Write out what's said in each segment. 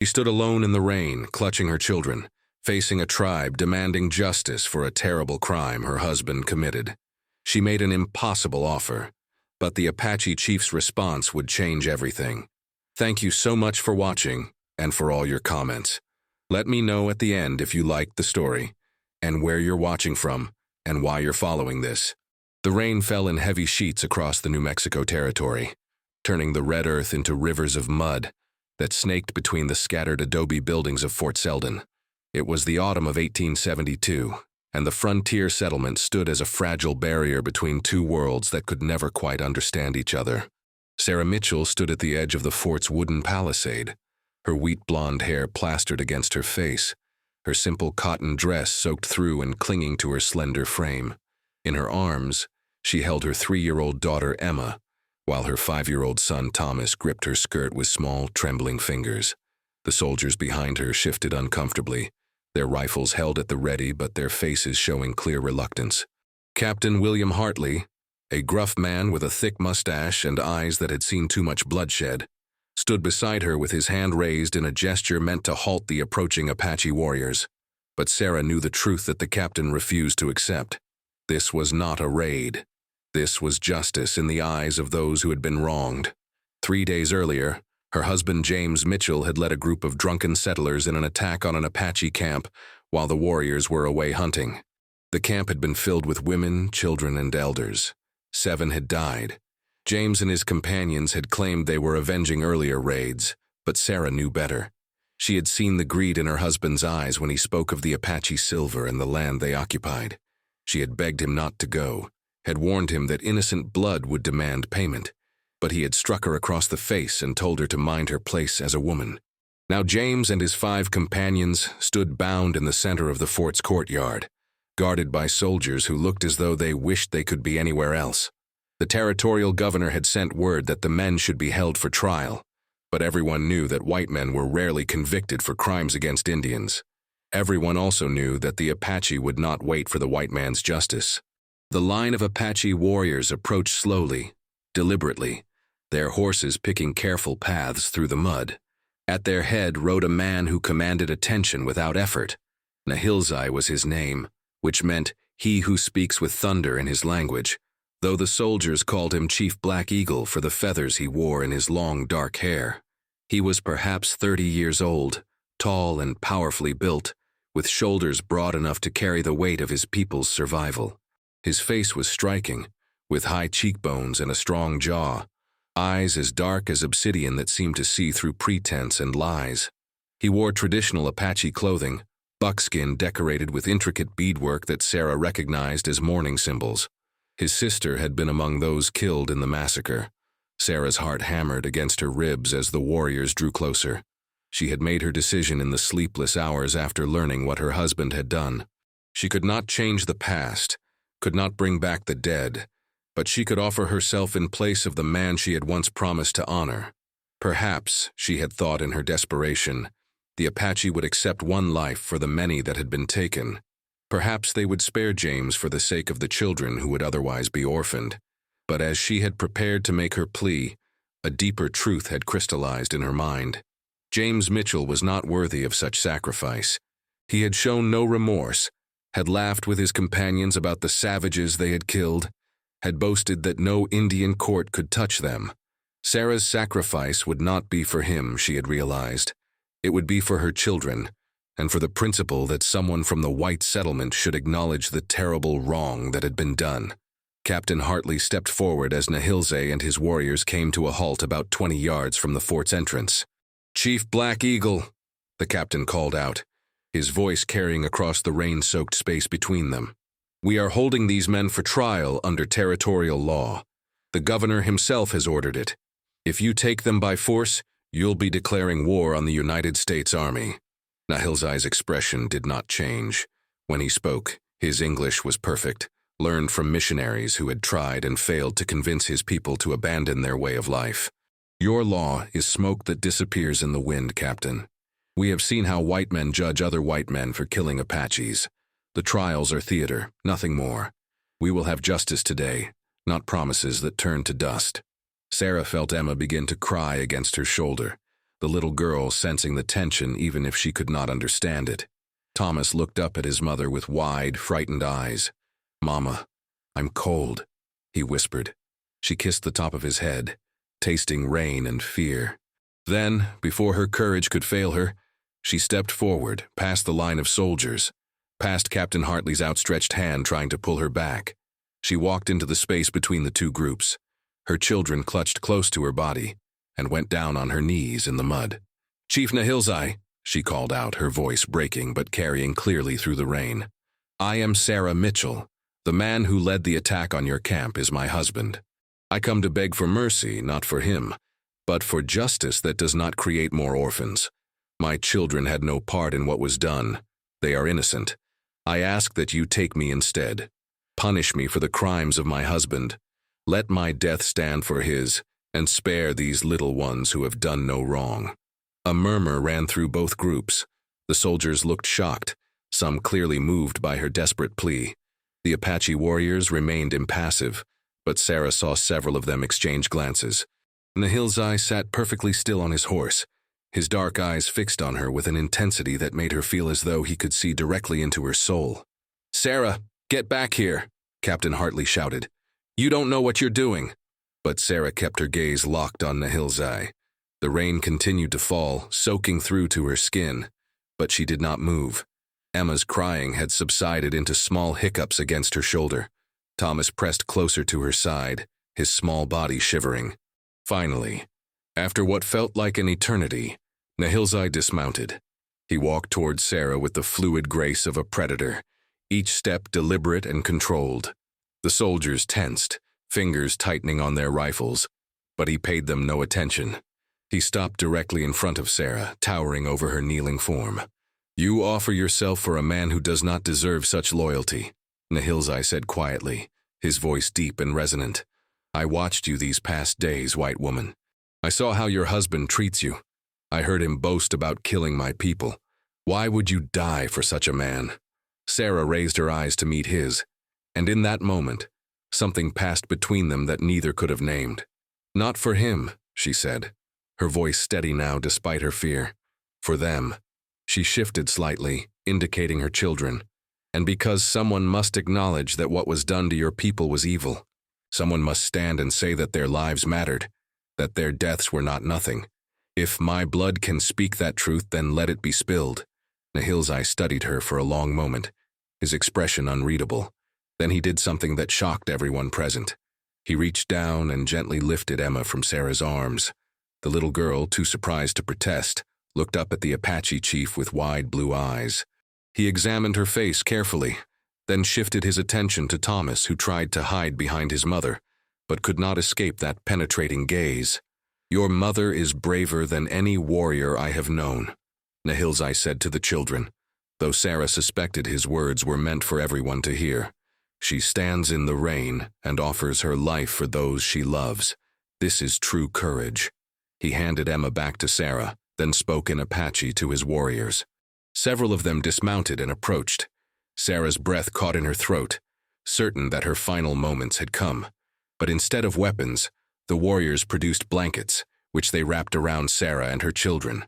She stood alone in the rain, clutching her children, facing a tribe demanding justice for a terrible crime her husband committed. She made an impossible offer, but the Apache chief's response would change everything. Thank you so much for watching and for all your comments. Let me know at the end if you liked the story, and where you're watching from, and why you're following this. The rain fell in heavy sheets across the New Mexico territory, turning the red earth into rivers of mud that snaked between the scattered adobe buildings of Fort Selden. It was the autumn of 1872, and the frontier settlement stood as a fragile barrier between two worlds that could never quite understand each other. Sarah Mitchell stood at the edge of the fort's wooden palisade, her wheat blonde hair plastered against her face, her simple cotton dress soaked through and clinging to her slender frame. In her arms, she held her 3-year-old daughter Emma, while her 5-year-old son Thomas gripped her skirt with small, trembling fingers. The soldiers behind her shifted uncomfortably, their rifles held at the ready but their faces showing clear reluctance. Captain William Hartley, a gruff man with a thick mustache and eyes that had seen too much bloodshed, stood beside her with his hand raised in a gesture meant to halt the approaching Apache warriors. But Sarah knew the truth that the captain refused to accept. This was not a raid. This was justice in the eyes of those who had been wronged. 3 days earlier, her husband James Mitchell had led a group of drunken settlers in an attack on an Apache camp while the warriors were away hunting. The camp had been filled with women, children, and elders. 7 had died. James and his companions had claimed they were avenging earlier raids, but Sarah knew better. She had seen the greed in her husband's eyes when he spoke of the Apache silver and the land they occupied. She had begged him not to go, had warned him that innocent blood would demand payment, but he had struck her across the face and told her to mind her place as a woman. Now James and his 5 companions stood bound in the center of the fort's courtyard, guarded by soldiers who looked as though they wished they could be anywhere else. The territorial governor had sent word that the men should be held for trial, but everyone knew that white men were rarely convicted for crimes against Indians. Everyone also knew that the Apache would not wait for the white man's justice. The line of Apache warriors approached slowly, deliberately, their horses picking careful paths through the mud. At their head rode a man who commanded attention without effort. Nahilzai was his name, which meant he who speaks with thunder in his language, though the soldiers called him Chief Black Eagle for the feathers he wore in his long dark hair. He was perhaps 30 years old, tall and powerfully built, with shoulders broad enough to carry the weight of his people's survival. His face was striking, with high cheekbones and a strong jaw, eyes as dark as obsidian that seemed to see through pretense and lies. He wore traditional Apache clothing, buckskin decorated with intricate beadwork that Sarah recognized as mourning symbols. His sister had been among those killed in the massacre. Sarah's heart hammered against her ribs as the warriors drew closer. She had made her decision in the sleepless hours after learning what her husband had done. She could not change the past, could not bring back the dead, but she could offer herself in place of the man she had once promised to honor. Perhaps, she had thought in her desperation, the Apache would accept one life for the many that had been taken. Perhaps they would spare James for the sake of the children who would otherwise be orphaned. But as she had prepared to make her plea, a deeper truth had crystallized in her mind. James Mitchell was not worthy of such sacrifice. He had shown no remorse, had laughed with his companions about the savages they had killed, had boasted that no Indian court could touch them. Sarah's sacrifice would not be for him, she had realized. It would be for her children, and for the principle that someone from the white settlement should acknowledge the terrible wrong that had been done. Captain Hartley stepped forward as Nahilzai and his warriors came to a halt about 20 yards from the fort's entrance. "Chief Black Eagle," the captain called out, his voice carrying across the rain-soaked space between them. "We are holding these men for trial under territorial law. The governor himself has ordered it. If you take them by force, you'll be declaring war on the United States Army." Nahilzai's expression did not change. When he spoke, his English was perfect, learned from missionaries who had tried and failed to convince his people to abandon their way of life. "Your law is smoke that disappears in the wind, Captain. We have seen how white men judge other white men for killing Apaches. The trials are theater, nothing more. We will have justice today, not promises that turn to dust." Sarah felt Emma begin to cry against her shoulder, the little girl sensing the tension even if she could not understand it. Thomas looked up at his mother with wide, frightened eyes. "Mama, I'm cold," he whispered. She kissed the top of his head, tasting rain and fear. Then, before her courage could fail her, she stepped forward, past the line of soldiers, past Captain Hartley's outstretched hand trying to pull her back. She walked into the space between the two groups. Her children clutched close to her body and went down on her knees in the mud. "Chief Nahilzai," she called out, her voice breaking but carrying clearly through the rain. "I am Sarah Mitchell. The man who led the attack on your camp is my husband. I come to beg for mercy, not for him, but for justice that does not create more orphans. My children had no part in what was done. They are innocent. I ask that you take me instead. Punish me for the crimes of my husband. Let my death stand for his, and spare these little ones who have done no wrong." A murmur ran through both groups. The soldiers looked shocked, some clearly moved by her desperate plea. The Apache warriors remained impassive, but Sarah saw several of them exchange glances. Nahilzai sat perfectly still on his horse, his dark eyes fixed on her with an intensity that made her feel as though he could see directly into her soul. "Sarah, get back here," Captain Hartley shouted. "You don't know what you're doing." But Sarah kept her gaze locked on Nahilzai. The rain continued to fall, soaking through to her skin, but she did not move. Emma's crying had subsided into small hiccups against her shoulder. Thomas pressed closer to her side, his small body shivering. Finally, after what felt like an eternity, Nahilzai dismounted. He walked toward Sarah with the fluid grace of a predator, each step deliberate and controlled. The soldiers tensed, fingers tightening on their rifles, but he paid them no attention. He stopped directly in front of Sarah, towering over her kneeling form. "You offer yourself for a man who does not deserve such loyalty," Nahilzai said quietly, his voice deep and resonant. "I watched you these past days, white woman. I saw how your husband treats you. I heard him boast about killing my people. Why would you die for such a man?" Sarah raised her eyes to meet his, and in that moment, something passed between them that neither could have named. "Not for him," she said, her voice steady now despite her fear. "For them." She shifted slightly, indicating her children. "And because someone must acknowledge that what was done to your people was evil. Someone must stand and say that their lives mattered, that their deaths were not nothing. If my blood can speak that truth, then let it be spilled." Nahilzai studied her for a long moment, his expression unreadable. Then he did something that shocked everyone present. He reached down and gently lifted Emma from Sarah's arms. The little girl, too surprised to protest, looked up at the Apache chief with wide blue eyes. He examined her face carefully, then shifted his attention to Thomas, who tried to hide behind his mother, but could not escape that penetrating gaze. "Your mother is braver than any warrior I have known," Nahilzai said to the children, though Sarah suspected his words were meant for everyone to hear. "She stands in the rain and offers her life for those she loves. This is true courage." He handed Emma back to Sarah, then spoke in Apache to his warriors. Several of them dismounted and approached. Sarah's breath caught in her throat, certain that her final moments had come. But instead of weapons, the warriors produced blankets, which they wrapped around Sarah and her children.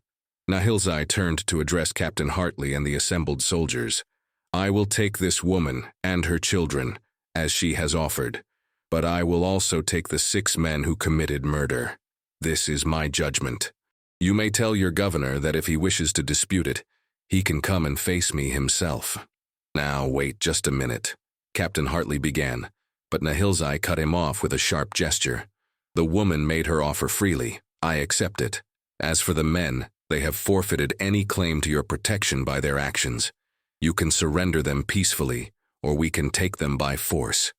Nahilzai turned to address Captain Hartley and the assembled soldiers. "I will take this woman and her children, as she has offered, but I will also take the 6 men who committed murder. This is my judgment. You may tell your governor that if he wishes to dispute it, he can come and face me himself." "Now, wait just a minute," Captain Hartley began, but Nahilzai cut him off with a sharp gesture. "The woman made her offer freely. I accept it. As for the men, they have forfeited any claim to your protection by their actions. You can surrender them peacefully, or we can take them by force.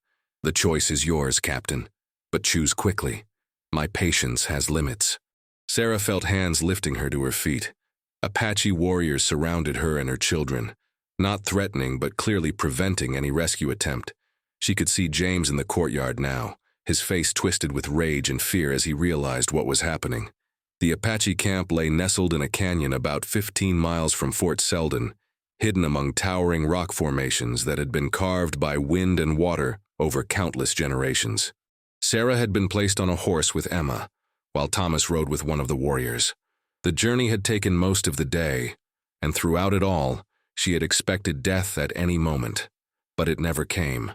The choice is yours, Captain, but choose quickly. My patience has limits." Sarah felt hands lifting her to her feet. Apache warriors surrounded her and her children, not threatening but clearly preventing any rescue attempt. She could see James in the courtyard now, his face twisted with rage and fear as he realized what was happening. The Apache camp lay nestled in a canyon about 15 miles from Fort Selden, hidden among towering rock formations that had been carved by wind and water over countless generations. Sarah had been placed on a horse with Emma, while Thomas rode with one of the warriors. The journey had taken most of the day, and throughout it all, she had expected death at any moment. But it never came.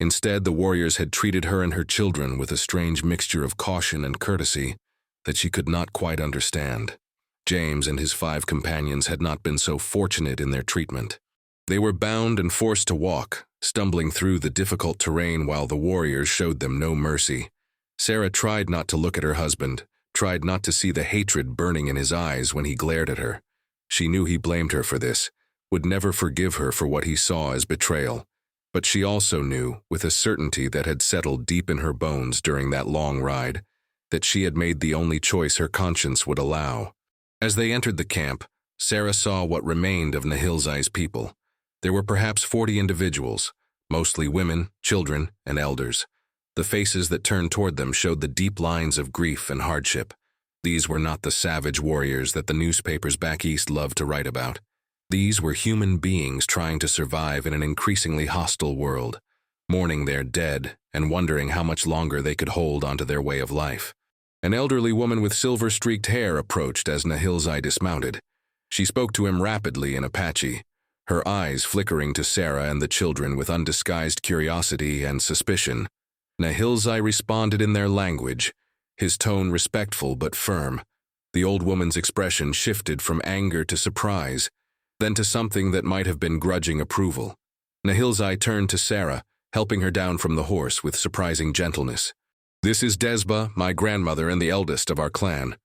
Instead, the warriors had treated her and her children with a strange mixture of caution and courtesy that she could not quite understand. James and his 5 companions had not been so fortunate in their treatment. They were bound and forced to walk, stumbling through the difficult terrain while the warriors showed them no mercy. Sarah tried not to look at her husband, tried not to see the hatred burning in his eyes when he glared at her. She knew he blamed her for this, would never forgive her for what he saw as betrayal. But she also knew, with a certainty that had settled deep in her bones during that long ride, that she had made the only choice her conscience would allow. As they entered the camp, Sarah saw what remained of Nahilzai's people. There were perhaps 40 individuals, mostly women, children, and elders. The faces that turned toward them showed the deep lines of grief and hardship. These were not the savage warriors that the newspapers back east loved to write about. These were human beings trying to survive in an increasingly hostile world, mourning their dead and wondering how much longer they could hold onto their way of life. An elderly woman with silver-streaked hair approached as Nahilzai dismounted. She spoke to him rapidly in Apache, her eyes flickering to Sarah and the children with undisguised curiosity and suspicion. Nahilzai responded in their language, his tone respectful but firm. The old woman's expression shifted from anger to surprise, then to something that might have been grudging approval. Nahilzai turned to Sarah, helping her down from the horse with surprising gentleness. "This is Desba, my grandmother and the eldest of our clan.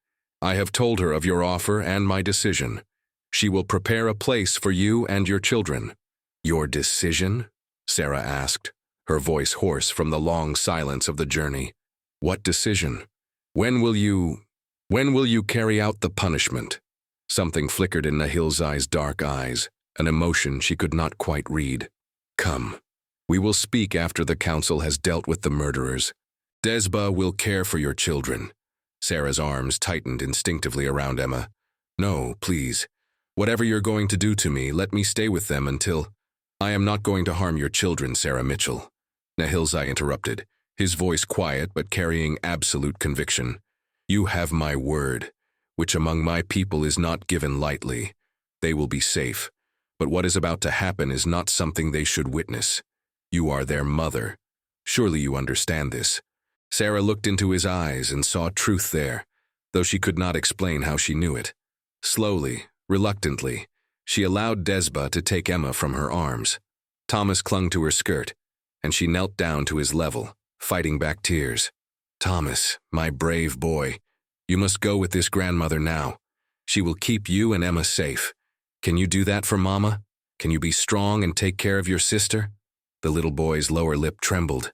I have told her of your offer and my decision. She will prepare a place for you and your children." "Your decision?" Sarah asked, her voice hoarse from the long silence of the journey. "What decision? When will you carry out the punishment?" Something flickered in Nahilzai's dark eyes, an emotion she could not quite read. "Come, we will speak after the council has dealt with the murderers. Desba will care for your children." Sarah's arms tightened instinctively around Emma. "No, please. Whatever you're going to do to me, let me stay with them until—" "I am not going to harm your children, Sarah Mitchell," Nahilzai interrupted, his voice quiet but carrying absolute conviction. "You have my word, which among my people is not given lightly. They will be safe, but what is about to happen is not something they should witness. You are their mother. Surely you understand this." Sarah looked into his eyes and saw truth there, though she could not explain how she knew it. Slowly, reluctantly, she allowed Desba to take Emma from her arms. Thomas clung to her skirt, and she knelt down to his level, fighting back tears. "Thomas, my brave boy, you must go with this grandmother now. She will keep you and Emma safe. Can you do that for Mama? Can you be strong and take care of your sister?" The little boy's lower lip trembled,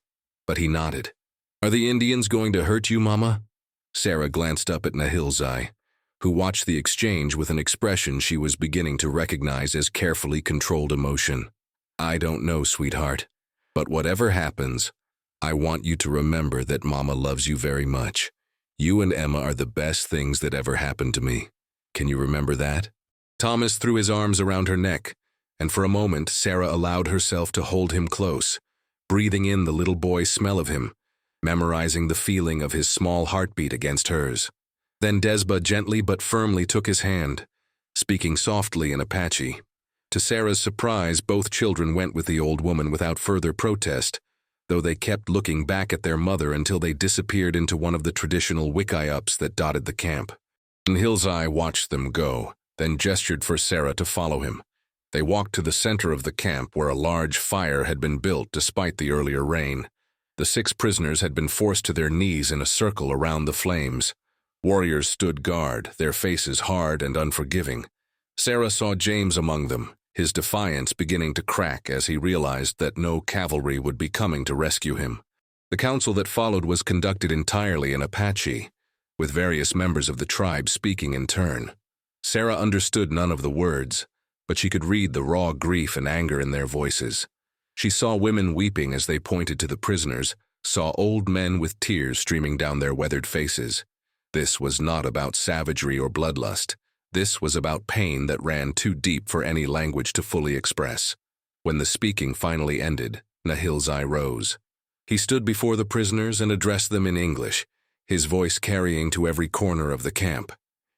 but he nodded. "Are the Indians going to hurt you, Mama?" Sarah glanced up at Nahilzai, who watched the exchange with an expression she was beginning to recognize as carefully controlled emotion. "I don't know, sweetheart, but whatever happens, I want you to remember that Mama loves you very much. You and Emma are the best things that ever happened to me. Can you remember that?" Thomas threw his arms around her neck, and for a moment Sarah allowed herself to hold him close, breathing in the little boy's smell of him, memorizing the feeling of his small heartbeat against hers. Then Desba gently but firmly took his hand, speaking softly in Apache. To Sarah's surprise, both children went with the old woman without further protest, though they kept looking back at their mother until they disappeared into one of the traditional wickiups that dotted the camp. Nahilzai watched them go, then gestured for Sarah to follow him. They walked to the center of the camp where a large fire had been built despite the earlier rain. The 6 prisoners had been forced to their knees in a circle around the flames. Warriors stood guard, their faces hard and unforgiving. Sarah saw James among them, his defiance beginning to crack as he realized that no cavalry would be coming to rescue him. The council that followed was conducted entirely in Apache, with various members of the tribe speaking in turn. Sarah understood none of the words, but she could read the raw grief and anger in their voices. She saw women weeping as they pointed to the prisoners, saw old men with tears streaming down their weathered faces. This was not about savagery or bloodlust. This was about pain that ran too deep for any language to fully express. When the speaking finally ended, Nahilzai rose. He stood before the prisoners and addressed them in English, his voice carrying to every corner of the camp.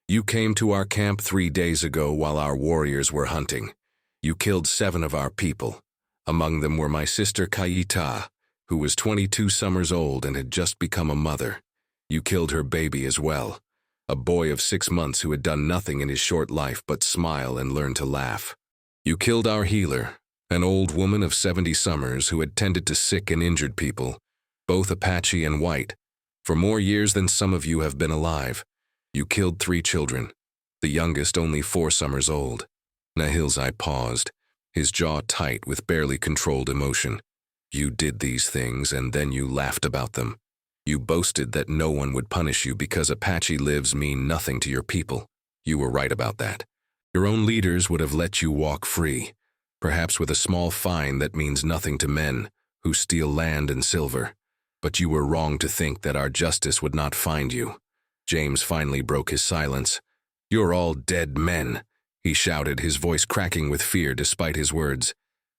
You came to our camp 3 days ago while our warriors were hunting. You killed 7 of our people. Among them were my sister Kaita, who was 22 summers old and had just become a mother. You killed her baby as well, a boy of 6 months who had done nothing in his short life but smile and learn to laugh. You killed our healer, an old woman of 70 summers who had tended to sick and injured people, both Apache and white, for more years than some of you have been alive. You killed 3 children, the youngest only 4 summers old. Nahilzai paused, his jaw tight with barely controlled emotion. You did these things and then you laughed about them. You boasted that no one would punish you because Apache lives mean nothing to your people. You were right about that. Your own leaders would have let you walk free, perhaps with a small fine that means nothing to men who steal land and silver. But you were wrong to think that our justice would not find you. James finally broke his silence. You're all dead men, he shouted, his voice cracking with fear despite his words.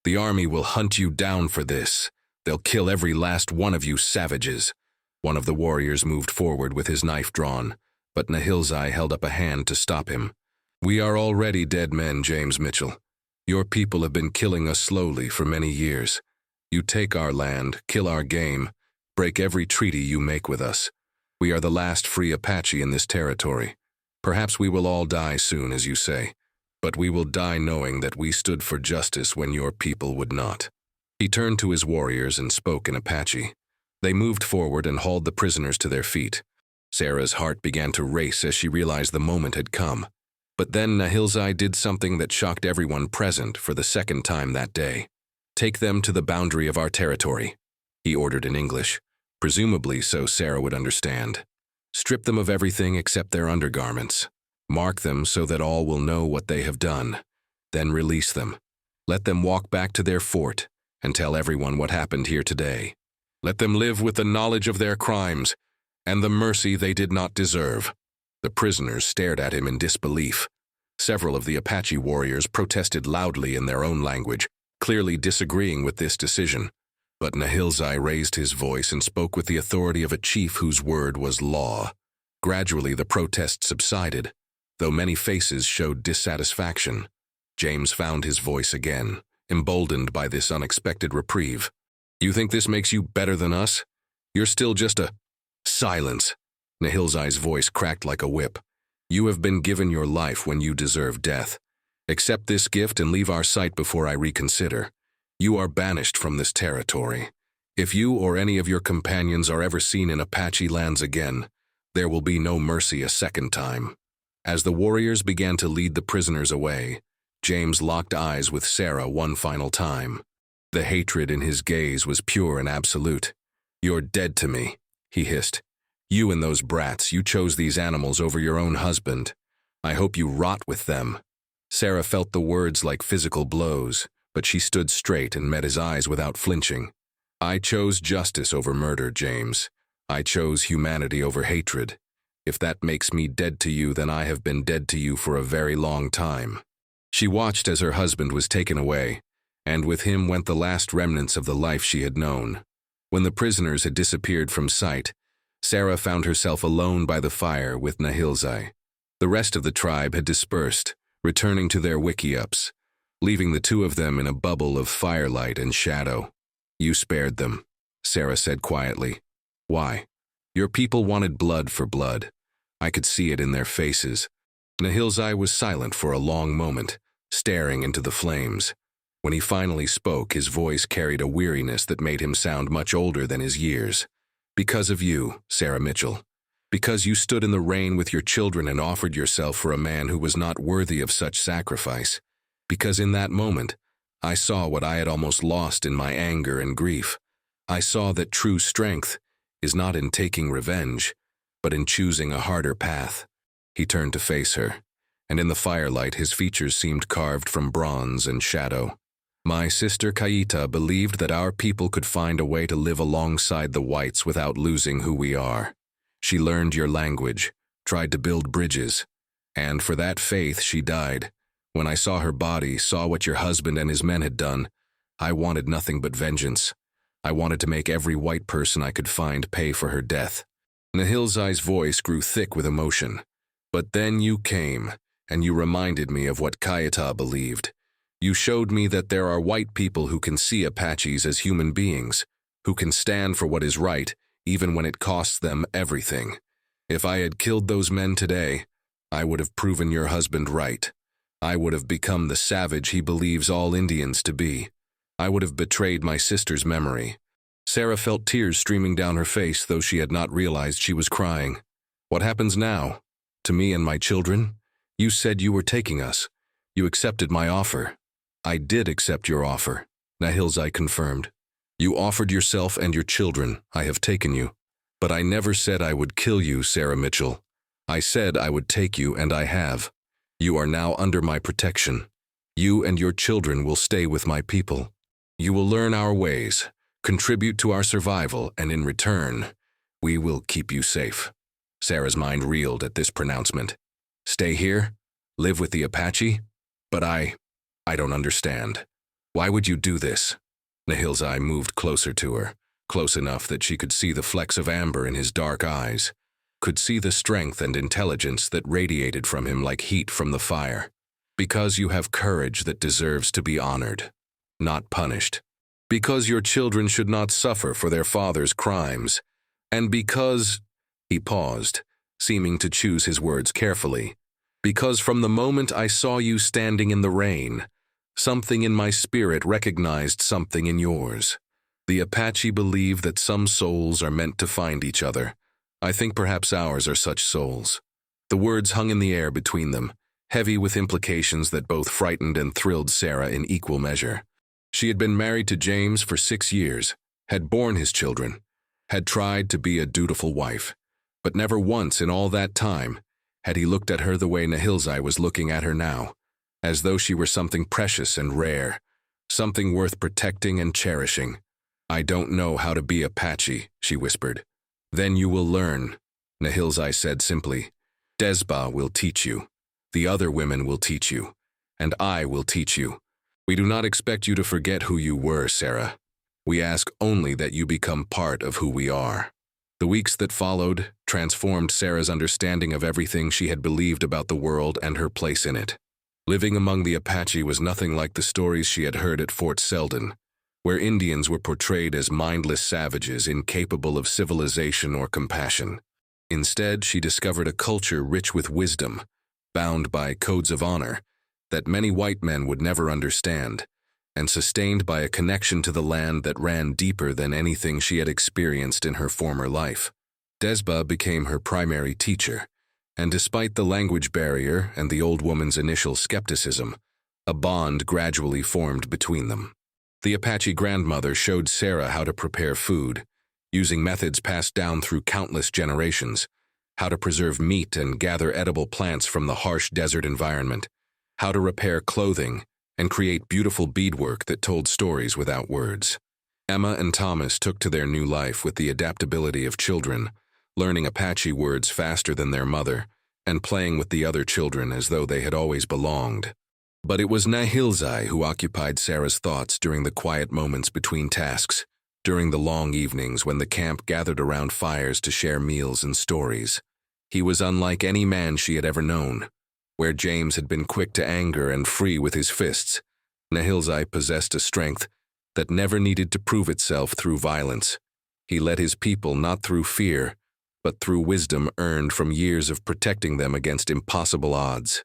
The army will hunt you down for this. They'll kill every last one of you savages. One of the warriors moved forward with his knife drawn, but Nahilzai held up a hand to stop him. We are already dead men, James Mitchell. Your people have been killing us slowly for many years. You take our land, kill our game, break every treaty you make with us. We are the last free Apache in this territory. Perhaps we will all die soon, as you say, but we will die knowing that we stood for justice when your people would not. He turned to his warriors and spoke in Apache. They moved forward and hauled the prisoners to their feet. Sarah's heart began to race as she realized the moment had come. But then Nahilzai did something that shocked everyone present for the second time that day. Take them to the boundary of our territory, he ordered in English, presumably so Sarah would understand. Strip them of everything except their undergarments. Mark them so that all will know what they have done. Then release them. Let them walk back to their fort and tell everyone what happened here today. Let them live with the knowledge of their crimes and the mercy they did not deserve. The prisoners stared at him in disbelief. Several of the Apache warriors protested loudly in their own language, clearly disagreeing with this decision. But Nahilzai raised his voice and spoke with the authority of a chief whose word was law. Gradually, the protests subsided, though many faces showed dissatisfaction. James found his voice again, emboldened by this unexpected reprieve. You think this makes you better than us? You're still just a... Silence. Nahilzai's voice cracked like a whip. You have been given your life when you deserve death. Accept this gift and leave our sight before I reconsider. You are banished from this territory. If you or any of your companions are ever seen in Apache lands again, there will be no mercy a second time. As the warriors began to lead the prisoners away, James locked eyes with Sarah one final time. The hatred in his gaze was pure and absolute. You're dead to me, he hissed. You and those brats, you chose these animals over your own husband. I hope you rot with them. Sarah felt the words like physical blows, but she stood straight and met his eyes without flinching. I chose justice over murder, James. I chose humanity over hatred. If that makes me dead to you, then I have been dead to you for a very long time. She watched as her husband was taken away, and with him went the last remnants of the life she had known. When the prisoners had disappeared from sight, Sarah found herself alone by the fire with Nahilzai. The rest of the tribe had dispersed, returning to their wickiups, leaving the two of them in a bubble of firelight and shadow. You spared them, Sarah said quietly. Why? Your people wanted blood for blood. I could see it in their faces. Nahilzai was silent for a long moment, staring into the flames. When he finally spoke, his voice carried a weariness that made him sound much older than his years. Because of you, Sarah Mitchell. Because you stood in the rain with your children and offered yourself for a man who was not worthy of such sacrifice. Because in that moment, I saw what I had almost lost in my anger and grief. I saw that true strength is not in taking revenge, but in choosing a harder path. He turned to face her, and in the firelight his features seemed carved from bronze and shadow. My sister Kaita believed that our people could find a way to live alongside the whites without losing who we are. She learned your language, tried to build bridges, and for that faith she died. When I saw her body, saw what your husband and his men had done, I wanted nothing but vengeance. I wanted to make every white person I could find pay for her death. Nahilzai's voice grew thick with emotion. But then you came, and you reminded me of what Kayata believed. You showed me that there are white people who can see Apaches as human beings, who can stand for what is right, even when it costs them everything. If I had killed those men today, I would have proven your husband right. I would have become the savage he believes all Indians to be. I would have betrayed my sister's memory. Sarah felt tears streaming down her face, though she had not realized she was crying. What happens now? To me and my children? You said you were taking us. You accepted my offer. I did accept your offer, Nahilzai confirmed. You offered yourself and your children. I have taken you. But I never said I would kill you, Sarah Mitchell. I said I would take you, and I have. You are now under my protection. You and your children will stay with my people. You will learn our ways, contribute to our survival, and in return, we will keep you safe. Sarah's mind reeled at this pronouncement. Stay here? Live with the Apache? But I don't understand. Why would you do this? Nahilzai moved closer to her, close enough that she could see the flecks of amber in his dark eyes, could see the strength and intelligence that radiated from him like heat from the fire. Because you have courage that deserves to be honored, not punished. Because your children should not suffer for their father's crimes. And because, he paused, seeming to choose his words carefully, because from the moment I saw you standing in the rain, something in my spirit recognized something in yours. The Apache believe that some souls are meant to find each other. I think perhaps ours are such souls. The words hung in the air between them, heavy with implications that both frightened and thrilled Sarah in equal measure. She had been married to James for 6 years, had borne his children, had tried to be a dutiful wife, but never once in all that time had he looked at her the way Nahilzai was looking at her now, as though she were something precious and rare, something worth protecting and cherishing. I don't know how to be Apache, she whispered. Then you will learn, Nahilzai said simply. Desba will teach you. The other women will teach you. And I will teach you. We do not expect you to forget who you were, Sarah. We ask only that you become part of who we are. The weeks that followed transformed Sarah's understanding of everything she had believed about the world and her place in it. Living among the Apache was nothing like the stories she had heard at Fort Selden, where Indians were portrayed as mindless savages incapable of civilization or compassion. Instead, she discovered a culture rich with wisdom, bound by codes of honor that many white men would never understand, and sustained by a connection to the land that ran deeper than anything she had experienced in her former life. Desba became her primary teacher, and despite the language barrier and the old woman's initial skepticism, a bond gradually formed between them. The Apache grandmother showed Sarah how to prepare food, using methods passed down through countless generations, how to preserve meat and gather edible plants from the harsh desert environment, how to repair clothing, and create beautiful beadwork that told stories without words. Emma and Thomas took to their new life with the adaptability of children, learning Apache words faster than their mother, and playing with the other children as though they had always belonged. But it was Nahilzai who occupied Sarah's thoughts during the quiet moments between tasks, during the long evenings when the camp gathered around fires to share meals and stories. He was unlike any man she had ever known. Where James had been quick to anger and free with his fists, Nahilzai possessed a strength that never needed to prove itself through violence. He led his people not through fear, but through wisdom earned from years of protecting them against impossible odds.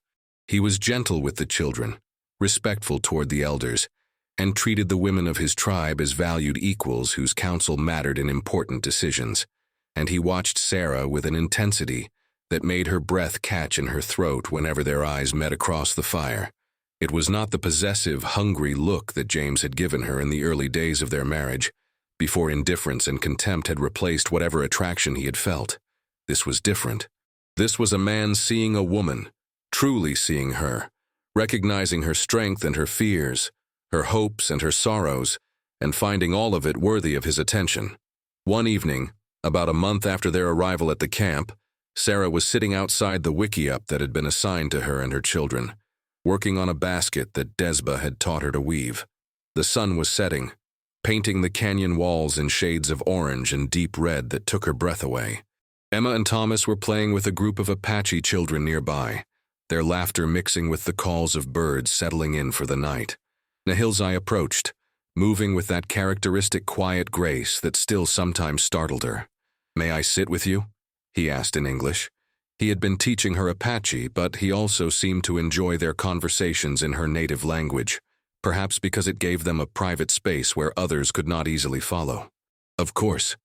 He was gentle with the children, respectful toward the elders, and treated the women of his tribe as valued equals whose counsel mattered in important decisions. And he watched Sarah with an intensity that made her breath catch in her throat whenever their eyes met across the fire. It was not the possessive, hungry look that James had given her in the early days of their marriage, before indifference and contempt had replaced whatever attraction he had felt. This was different. This was a man seeing a woman, truly seeing her, recognizing her strength and her fears, her hopes and her sorrows, and finding all of it worthy of his attention. One evening, about a month after their arrival at the camp, Sarah was sitting outside the wickiup that had been assigned to her and her children, working on a basket that Desba had taught her to weave. The sun was setting, painting the canyon walls in shades of orange and deep red that took her breath away. Emma and Thomas were playing with a group of Apache children nearby, their laughter mixing with the calls of birds settling in for the night. Nahilzai approached, moving with that characteristic quiet grace that still sometimes startled her. "May I sit with you?" he asked in English. He had been teaching her Apache, but he also seemed to enjoy their conversations in her native language, perhaps because it gave them a private space where others could not easily follow. "Of course,"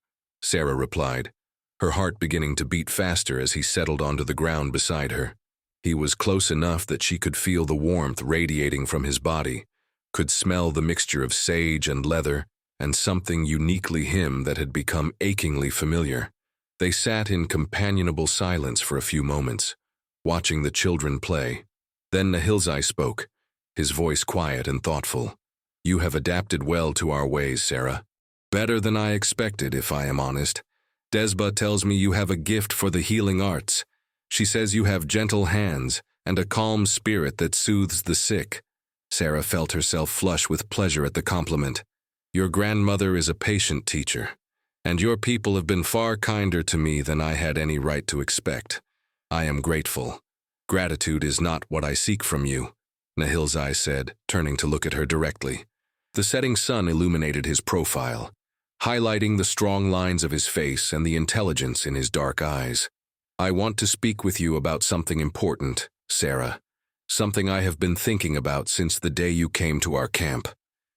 Sarah replied, her heart beginning to beat faster as he settled onto the ground beside her. He was close enough that she could feel the warmth radiating from his body, could smell the mixture of sage and leather, and something uniquely him that had become achingly familiar. They sat in companionable silence for a few moments, watching the children play. Then Nahilzai spoke, his voice quiet and thoughtful. "You have adapted well to our ways, Sarah. Better than I expected, if I am honest. Desba tells me you have a gift for the healing arts. She says you have gentle hands and a calm spirit that soothes the sick." Sarah felt herself flush with pleasure at the compliment. "Your grandmother is a patient teacher, and your people have been far kinder to me than I had any right to expect. I am grateful. Gratitude is not what I seek from you," Nahilzai said, turning to look at her directly. The setting sun illuminated his profile, highlighting the strong lines of his face and the intelligence in his dark eyes. "I want to speak with you about something important, Sarah. Something I have been thinking about since the day you came to our camp."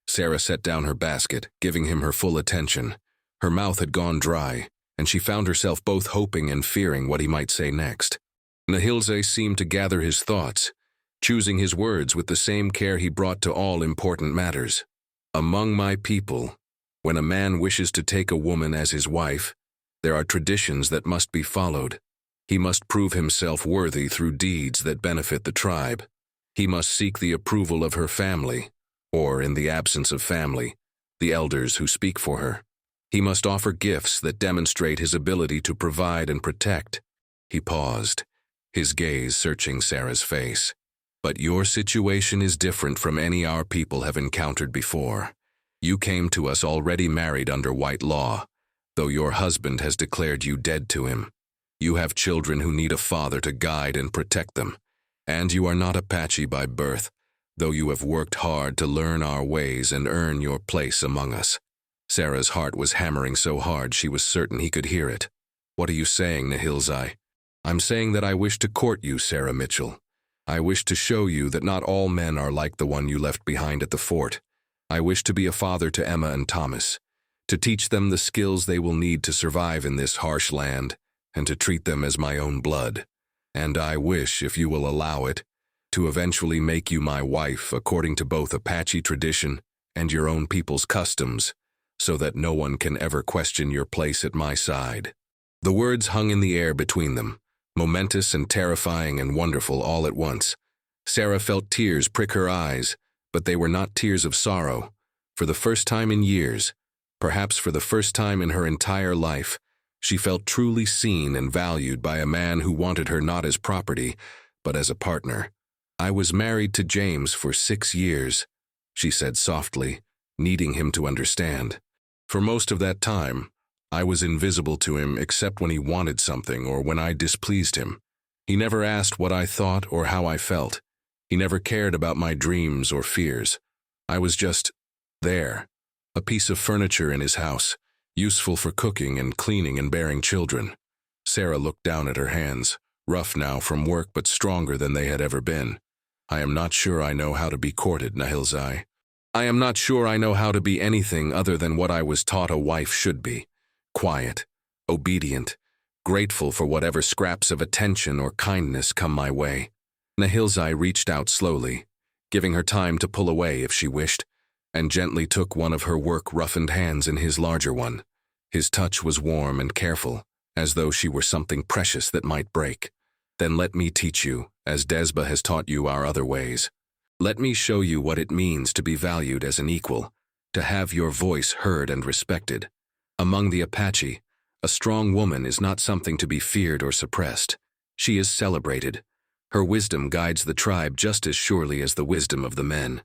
Sarah set down her basket, giving him her full attention. Her mouth had gone dry, and she found herself both hoping and fearing what he might say next. Nahilzai seemed to gather his thoughts, choosing his words with the same care he brought to all important matters. "Among my people, when a man wishes to take a woman as his wife, there are traditions that must be followed. He must prove himself worthy through deeds that benefit the tribe. He must seek the approval of her family, or, in the absence of family, the elders who speak for her. He must offer gifts that demonstrate his ability to provide and protect." He paused, his gaze searching Sarah's face. "But your situation is different from any our people have encountered before. You came to us already married under white law, though your husband has declared you dead to him. You have children who need a father to guide and protect them, and you are not Apache by birth, though you have worked hard to learn our ways and earn your place among us." Sarah's heart was hammering so hard she was certain he could hear it. "What are you saying, Nahilzai?" "I'm saying that I wish to court you, Sarah Mitchell. I wish to show you that not all men are like the one you left behind at the fort. I wish to be a father to Emma and Thomas, to teach them the skills they will need to survive in this harsh land, and to treat them as my own blood. And I wish, if you will allow it, to eventually make you my wife according to both Apache tradition and your own people's customs, so that no one can ever question your place at my side." The words hung in the air between them, momentous and terrifying and wonderful all at once. Sarah felt tears prick her eyes, but they were not tears of sorrow. For the first time in years, perhaps for the first time in her entire life, she felt truly seen and valued by a man who wanted her not as property, but as a partner. "I was married to James for 6 years, she said softly, needing him to understand. "For most of that time, I was invisible to him except when he wanted something or when I displeased him. He never asked what I thought or how I felt. He never cared about my dreams or fears. I was just there, a piece of furniture in his house, useful for cooking and cleaning and bearing children." Sarah looked down at her hands, rough now from work but stronger than they had ever been. "I am not sure I know how to be courted, Nahilzai. I am not sure I know how to be anything other than what I was taught a wife should be. Quiet, obedient, grateful for whatever scraps of attention or kindness come my way." Nahilzai reached out slowly, giving her time to pull away if she wished, and gently took one of her work-roughened hands in his larger one. His touch was warm and careful, as though she were something precious that might break. "Then let me teach you, as Desba has taught you our other ways. Let me show you what it means to be valued as an equal, to have your voice heard and respected. Among the Apache, a strong woman is not something to be feared or suppressed. She is celebrated. Her wisdom guides the tribe just as surely as the wisdom of the men."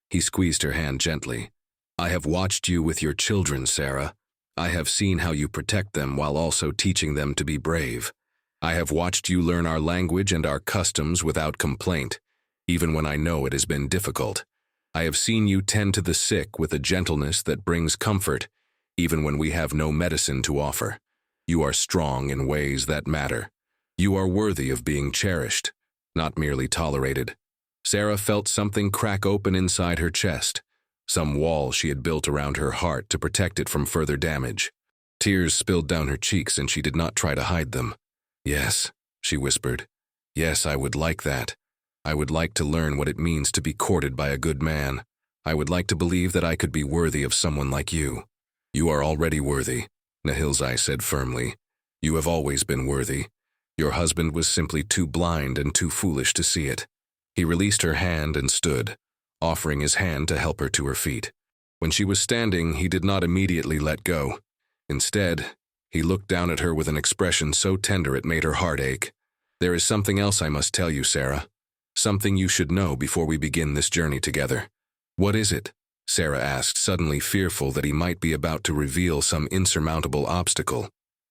He squeezed her hand gently. "I have watched you with your children, Sarah. I have seen how you protect them while also teaching them to be brave. I have watched you learn our language and our customs without complaint, even when I know it has been difficult. I have seen you tend to the sick with a gentleness that brings comfort, even when we have no medicine to offer. You are strong in ways that matter. You are worthy of being cherished, not merely tolerated. Sarah felt something crack open inside her chest, some wall she had built around her heart to protect it from further damage. Tears spilled down her cheeks and she did not try to hide them. "Yes," she whispered. "Yes, I would like that. I would like to learn what it means to be courted by a good man. I would like to believe that I could be worthy of someone like you." "You are already worthy," Nahilzai said firmly. "You have always been worthy. Your husband was simply too blind and too foolish to see it." He released her hand and stood, offering his hand to help her to her feet. When she was standing, he did not immediately let go. Instead, he looked down at her with an expression so tender it made her heart ache. "There is something else I must tell you, Sarah. Something you should know before we begin this journey together." "What is it?" Sarah asked, suddenly fearful that he might be about to reveal some insurmountable obstacle.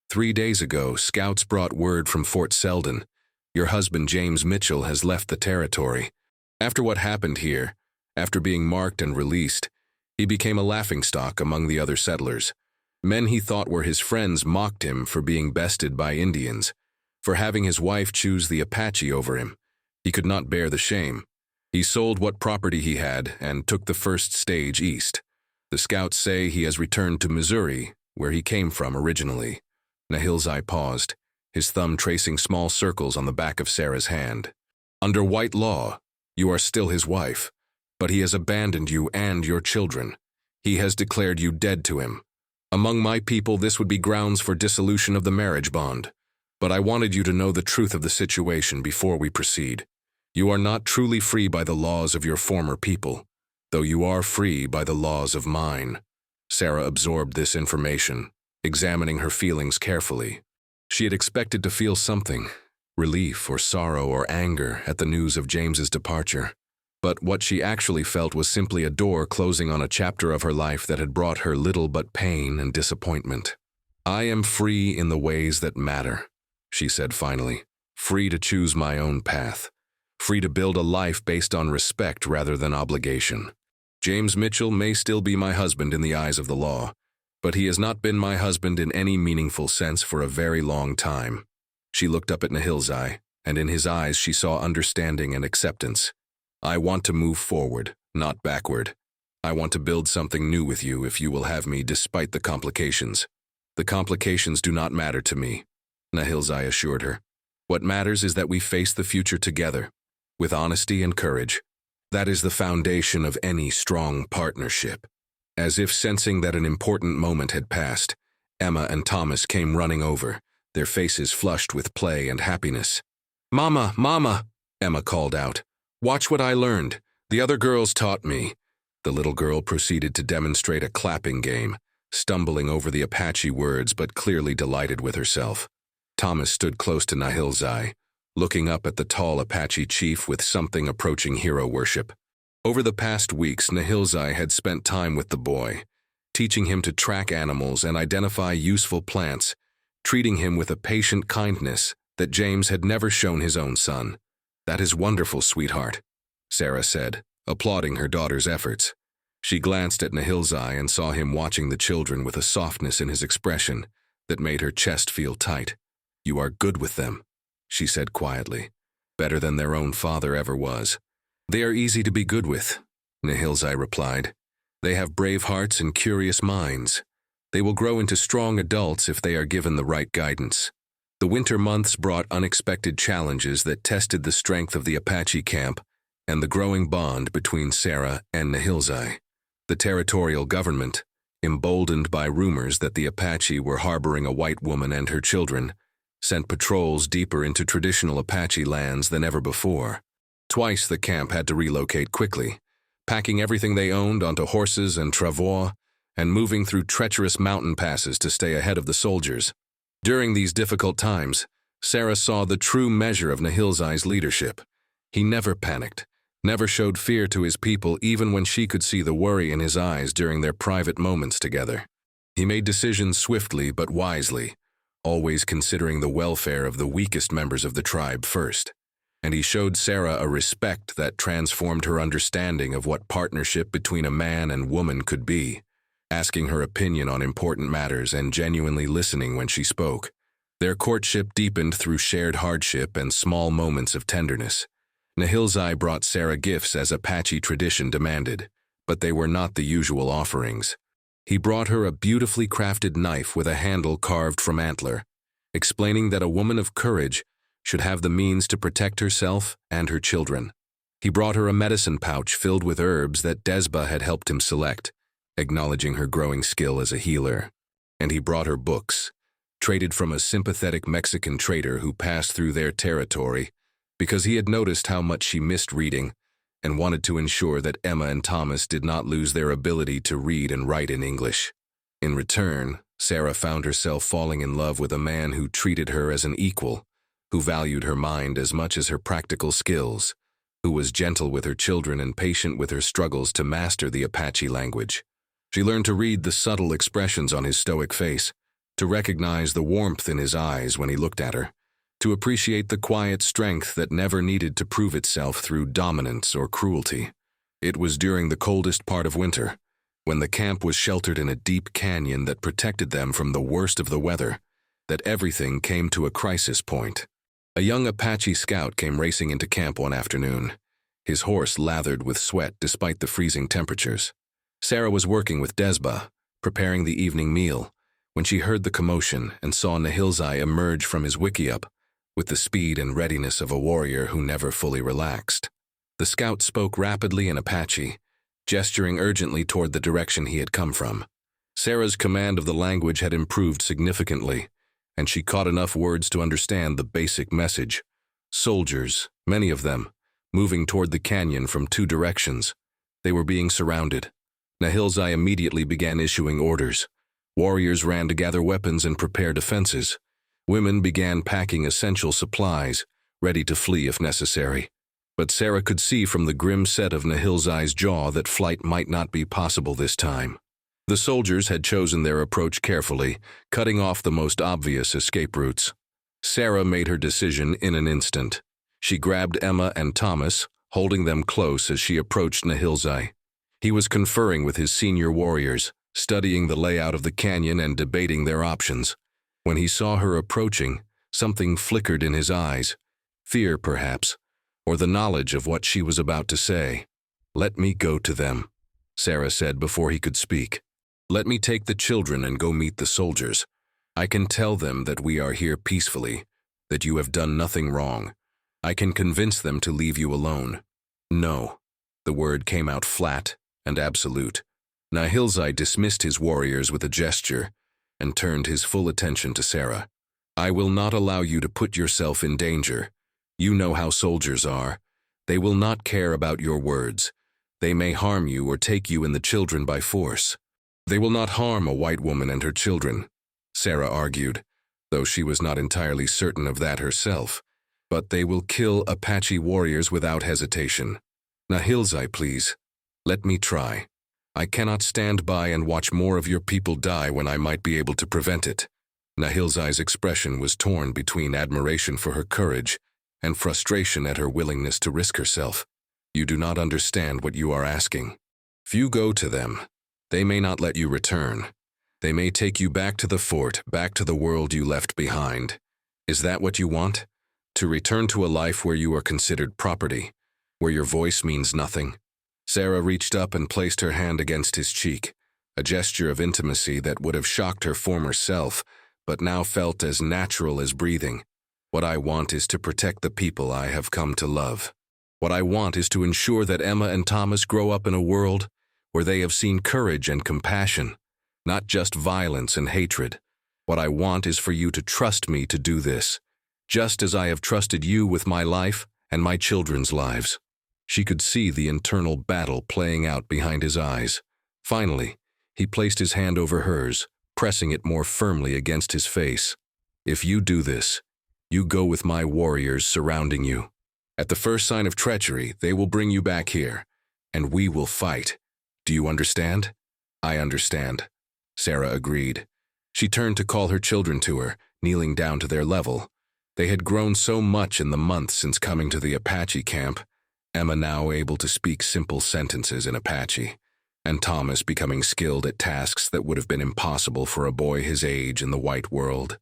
3 days ago, scouts brought word from Fort Selden. Your husband, James Mitchell, has left the territory. After what happened here, after being marked and released, he became a laughingstock among the other settlers. Men he thought were his friends mocked him for being bested by Indians, for having his wife choose the Apache over him. He could not bear the shame. He sold what property he had and took the first stage east. The scouts say he has returned to Missouri, where he came from originally. Nahilzai paused, his thumb tracing small circles on the back of Sarah's hand. "Under white law, you are still his wife, but he has abandoned you and your children. He has declared you dead to him. Among my people, this would be grounds for dissolution of the marriage bond, but I wanted you to know the truth of the situation before we proceed. You are not truly free by the laws of your former people, though you are free by the laws of mine." Sarah absorbed this information, examining her feelings carefully. She had expected to feel something, relief or sorrow or anger at the news of James's departure. But what she actually felt was simply a door closing on a chapter of her life that had brought her little but pain and disappointment. "I am free in the ways that matter," she said finally. "Free to choose my own path. Free to build a life based on respect rather than obligation. James Mitchell may still be my husband in the eyes of the law, but he has not been my husband in any meaningful sense for a very long time." She looked up at Nahilzai, and in his eyes she saw understanding and acceptance. "I want to move forward, not backward. I want to build something new with you if you will have me despite the complications." "The complications do not matter to me," Nahilzai assured her. "What matters is that we face the future together, with honesty and courage. That is the foundation of any strong partnership." As if sensing that an important moment had passed, Emma and Thomas came running over, their faces flushed with play and happiness. "Mama, Mama," Emma called out. "Watch what I learned. The other girls taught me." The little girl proceeded to demonstrate a clapping game, stumbling over the Apache words but clearly delighted with herself. Thomas stood close to Nahilzai, looking up at the tall Apache chief with something approaching hero worship. Over the past weeks, Nahilzai had spent time with the boy, teaching him to track animals and identify useful plants, treating him with a patient kindness that James had never shown his own son. "That is wonderful, sweetheart," Sarah said, applauding her daughter's efforts. She glanced at Nahilzai and saw him watching the children with a softness in his expression that made her chest feel tight. "You are good with them," she said quietly. "Better than their own father ever was." "They are easy to be good with," Nahilzai replied. "They have brave hearts and curious minds. They will grow into strong adults if they are given the right guidance." The winter months brought unexpected challenges that tested the strength of the Apache camp and the growing bond between Sarah and Nahilzai. The territorial government, emboldened by rumors that the Apache were harboring a white woman and her children, sent patrols deeper into traditional Apache lands than ever before. Twice the camp had to relocate quickly, packing everything they owned onto horses and travois and moving through treacherous mountain passes to stay ahead of the soldiers. During these difficult times, Sarah saw the true measure of Nahilzai's leadership. He never panicked, never showed fear to his people even when she could see the worry in his eyes during their private moments together. He made decisions swiftly but wisely, always considering the welfare of the weakest members of the tribe first. And he showed Sarah a respect that transformed her understanding of what partnership between a man and woman could be, asking her opinion on important matters and genuinely listening when she spoke. Their courtship deepened through shared hardship and small moments of tenderness. Nahilzai brought Sarah gifts as Apache tradition demanded, but they were not the usual offerings. He brought her a beautifully crafted knife with a handle carved from antler, explaining that a woman of courage should have the means to protect herself and her children. He brought her a medicine pouch filled with herbs that Desba had helped him select, acknowledging her growing skill as a healer. And he brought her books, traded from a sympathetic Mexican trader who passed through their territory, because he had noticed how much she missed reading and wanted to ensure that Emma and Thomas did not lose their ability to read and write in English. In return, Sarah found herself falling in love with a man who treated her as an equal, who valued her mind as much as her practical skills, who was gentle with her children and patient with her struggles to master the Apache language. She learned to read the subtle expressions on his stoic face, to recognize the warmth in his eyes when he looked at her, to appreciate the quiet strength that never needed to prove itself through dominance or cruelty. It was during the coldest part of winter, when the camp was sheltered in a deep canyon that protected them from the worst of the weather, that everything came to a crisis point. A young Apache scout came racing into camp one afternoon, his horse lathered with sweat despite the freezing temperatures. Sarah was working with Desba, preparing the evening meal, when she heard the commotion and saw Nahilzai emerge from his wickiup with the speed and readiness of a warrior who never fully relaxed. The scout spoke rapidly in Apache, gesturing urgently toward the direction he had come from. Sarah's command of the language had improved significantly, and she caught enough words to understand the basic message. Soldiers, many of them, moving toward the canyon from two directions. They were being surrounded. Nahilzai immediately began issuing orders. Warriors ran to gather weapons and prepare defenses. Women began packing essential supplies, ready to flee if necessary. But Sarah could see from the grim set of Nahilzai's jaw that flight might not be possible this time. The soldiers had chosen their approach carefully, cutting off the most obvious escape routes. Sarah made her decision in an instant. She grabbed Emma and Thomas, holding them close as she approached Nahilzai. He was conferring with his senior warriors, studying the layout of the canyon and debating their options. When he saw her approaching, something flickered in his eyes. Fear, perhaps, or the knowledge of what she was about to say. "Let me go to them," Sarah said before he could speak. "Let me take the children and go meet the soldiers. I can tell them that we are here peacefully, that you have done nothing wrong. I can convince them to leave you alone." "No." The word came out flat and absolute. Nahilzai dismissed his warriors with a gesture and turned his full attention to Sarah. "I will not allow you to put yourself in danger. You know how soldiers are. They will not care about your words. They may harm you or take you and the children by force." "They will not harm a white woman and her children," Sarah argued, though she was not entirely certain of that herself. "But they will kill Apache warriors without hesitation. Nahilzai, please, let me try. I cannot stand by and watch more of your people die when I might be able to prevent it." Nahilzai's expression was torn between admiration for her courage and frustration at her willingness to risk herself. "You do not understand what you are asking. If you go to them, they may not let you return. They may take you back to the fort, back to the world you left behind. Is that what you want? To return to a life where you are considered property, where your voice means nothing?" Sarah reached up and placed her hand against his cheek, a gesture of intimacy that would have shocked her former self, but now felt as natural as breathing. "What I want is to protect the people I have come to love. What I want is to ensure that Emma and Thomas grow up in a world where they have seen courage and compassion, not just violence and hatred. What I want is for you to trust me to do this, just as I have trusted you with my life and my children's lives." She could see the internal battle playing out behind his eyes. Finally, he placed his hand over hers, pressing it more firmly against his face. "If you do this, you go with my warriors surrounding you. At the first sign of treachery, they will bring you back here, and we will fight. Do you understand?" "I understand." Sarah agreed. She turned to call her children to her, kneeling down to their level. They had grown so much in the months since coming to the Apache camp, Emma now able to speak simple sentences in Apache, and Thomas becoming skilled at tasks that would have been impossible for a boy his age in the white world.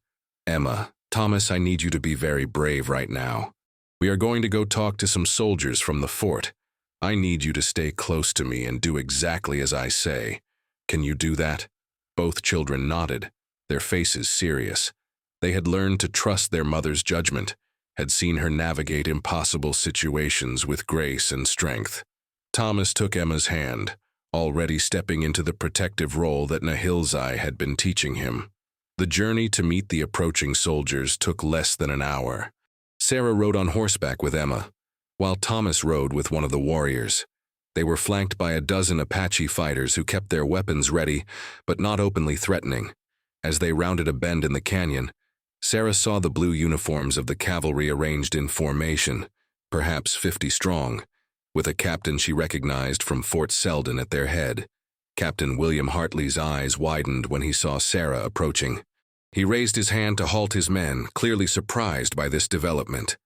Emma, Thomas, I need you to be very brave right now. We are going to go talk to some soldiers from the fort. I need you to stay close to me and do exactly as I say. Can you do that? Both children nodded, their faces serious. They had learned to trust their mother's judgment, had seen her navigate impossible situations with grace and strength. Thomas took Emma's hand, already stepping into the protective role that Nahilzai had been teaching him. The journey to meet the approaching soldiers took less than an hour. Sarah rode on horseback with Emma, while Thomas rode with one of the warriors. They were flanked by a dozen Apache fighters who kept their weapons ready, but not openly threatening. As they rounded a bend in the canyon, Sarah saw the blue uniforms of the cavalry arranged in formation, perhaps 50 strong, with a captain she recognized from Fort Selden at their head. Captain William Hartley's eyes widened when he saw Sarah approaching. He raised his hand to halt his men, clearly surprised by this development.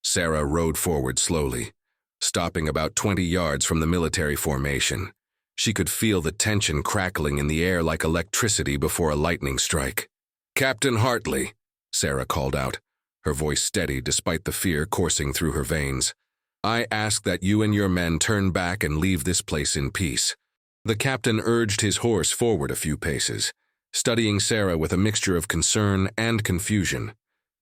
Sarah rode forward slowly, stopping about 20 yards from the military formation. She could feel the tension crackling in the air like electricity before a lightning strike. "Captain Hartley," Sarah called out, her voice steady despite the fear coursing through her veins. "I ask that you and your men turn back and leave this place in peace." The captain urged his horse forward a few paces, studying Sarah with a mixture of concern and confusion.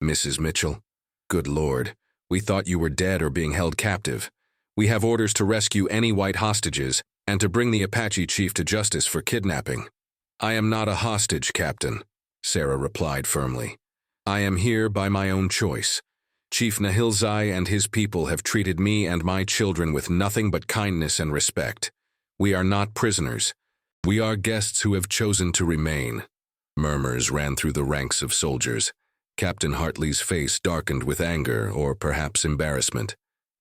"Mrs. Mitchell, good Lord, we thought you were dead or being held captive. We have orders to rescue any white hostages and to bring the Apache chief to justice for kidnapping." "I am not a hostage, Captain," Sarah replied firmly. "I am here by my own choice. Chief Nahilzai and his people have treated me and my children with nothing but kindness and respect. We are not prisoners. We are guests who have chosen to remain." Murmurs ran through the ranks of soldiers. Captain Hartley's face darkened with anger or perhaps embarrassment.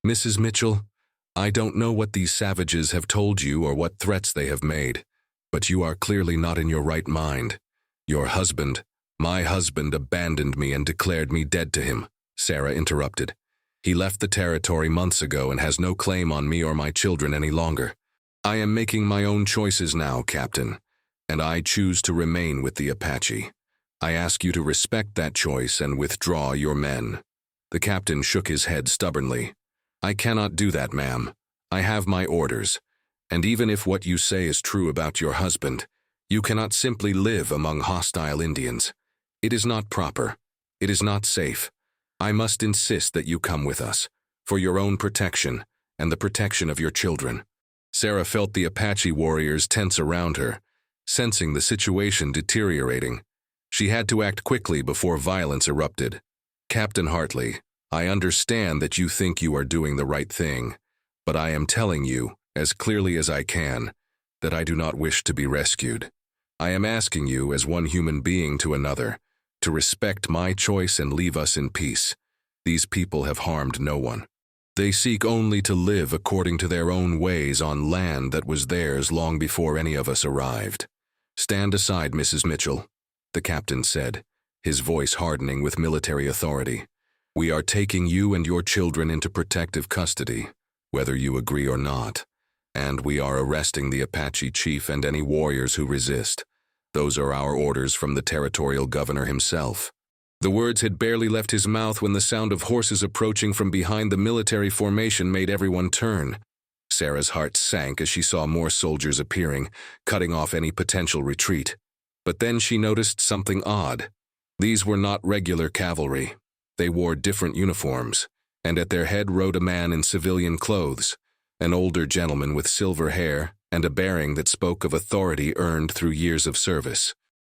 "Mrs. Mitchell, I don't know what these savages have told you or what threats they have made, but you are clearly not in your right mind. Your husband, my husband, abandoned me and declared me dead to him," Sarah interrupted. "He left the territory months ago and has no claim on me or my children any longer. I am making my own choices now, Captain, and I choose to remain with the Apache. I ask you to respect that choice and withdraw your men." The captain shook his head stubbornly. "I cannot do that, ma'am. I have my orders, and even if what you say is true about your husband, you cannot simply live among hostile Indians. It is not proper. It is not safe. I must insist that you come with us, for your own protection and the protection of your children." Sarah felt the Apache warriors tense around her, sensing the situation deteriorating. She had to act quickly before violence erupted. "Captain Hartley, I understand that you think you are doing the right thing, but I am telling you, as clearly as I can, that I do not wish to be rescued. I am asking you, as one human being to another, to respect my choice and leave us in peace. These people have harmed no one. They seek only to live according to their own ways on land that was theirs long before any of us arrived. Stand aside, Mrs. Mitchell," the captain said, his voice hardening with military authority. "We are taking you and your children into protective custody, whether you agree or not, and we are arresting the Apache chief and any warriors who resist. Those are our orders from the territorial governor himself." The words had barely left his mouth when the sound of horses approaching from behind the military formation made everyone turn. Sarah's heart sank as she saw more soldiers appearing, cutting off any potential retreat. But then she noticed something odd. These were not regular cavalry. They wore different uniforms, and at their head rode a man in civilian clothes, an older gentleman with silver hair and a bearing that spoke of authority earned through years of service.